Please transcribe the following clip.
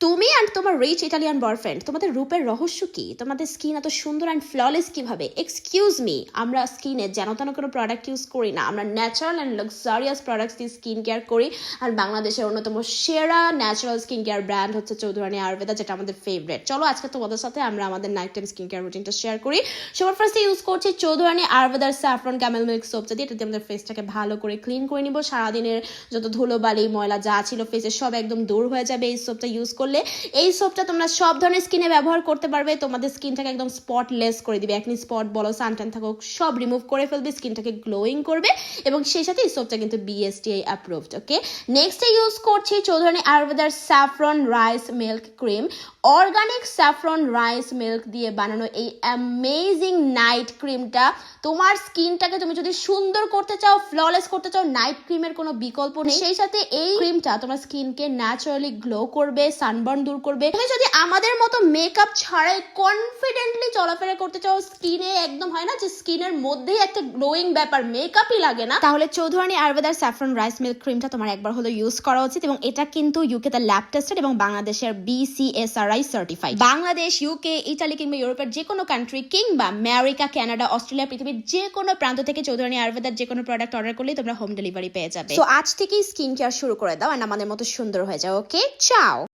তুমি অ্যান্ড তোমার rich Italian boyfriend তোমাদের রূপের রহস্য কি? তোমাদের স্কিন এত সুন্দর অ্যান্ড ফ্ললেস কিভাবে? এক্সকিউজ মি, আমরা স্কিনে যেন তেন কোনো প্রোডাক্ট ইউজ করি না। আমরা ন্যাচারাল অ্যান্ড লাক্সারিয়াস প্রোডাক্টস দিয়ে স্কিন কেয়ার করি। আর বাংলাদেশের অন্যতম সেরা ন্যাচারাল স্কিন কেয়ার ব্র্যান্ড হচ্ছে চৌধুরানী আয়ুর্বেদা, যেটা আমাদের ফেভারিট। চলো আজকে তোমাদের সাথে আমরা আমাদের নাইট টাইম স্কিন কেয়ার রুটিনটা শেয়ার করি। সবার ফার্স্টে ইউজ করছি চৌধুরানী আয়ুর্বেদার স্যাফরন ক্যামেল মিল্ক সোপ, দিয়ে এটাতে আমাদের ফেসটাকে ভালো করে ক্লিন করে নিব। সারাদিনের যত ধুলোবালি ময়লা যা ছিল ফেসে সব একদম দূর হয়ে যাবে এই সোপটা ইউজ করলে। এই সোপটা তোমরা সব ধরনের স্কিনে ব্যবহার করতে পারবে। তোমাদের স্কিনটাকে একদম স্পটলেস করে দিবে। একনি স্পট বলো, সানট্যান থাকুক, সব রিমুভ করে ফেলবে, স্কিনটাকে গ্লোয়িং করবে। এবং সেই সাথে এই সোপটা কিন্তু BSTI approved. Okay, next use করছি চৌধুরানী আয়ুর্বেদার saffron rice milk cream. Organic saffron rice milk দিয়ে বানানো এই অ্যামেজিং নাইট ক্রিমটা তোমার স্কিনটাকে তুমি যদি সুন্দর করতে চাও, ফ্ললেস করতে চাও, নাইট ক্রিমের কোনো বিকল্প নেই। সেই সাথে এই ক্রিমটা তোমার স্কিনকে ন্যাচারালি গ্লো করবে, সানবার্ন দূর করবে। তুমি যদি আমাদের মতো মেকআপ ছাড়াই কনফিডেন্টলি চলাফেরা করতে চাও, স্কিনে একদম হয় না যে স্কিনের মধ্যেই একটা গ্লোয়িং ব্যাপার, মেকআপই লাগে না, তাহলে চৌধুরানী আয়ুর্বেদার স্যাফরন রাইস মিল্ক ক্রিমটা তোমার একবার হলো ইউজ করা উচিত। এবং এটা কিন্তু ইউকেতে ল্যাব টেস্টেড এবং বাংলাদেশের BCSRI certified. Bangladesh, UK, Italy কিংবা ইউরোপের যে কোনো কান্ট্রি কিংবা আমেরিকা, কানাডা, অস্ট্রেলিয়া, পৃথিবীর যে কোনো প্রান্ত থেকে চৌধুরানী আয়ুর্বেদার যে কোনো প্রোডাক্ট অর্ডার করলেই তোমরা হোম ডেলিভারি পেয়ে যাবে। তো আজ থেকেই স্কিন কেয়ার শুরু করে দাও আর আমাদের মতো সুন্দর হয়ে যাও। ওকে, চাও।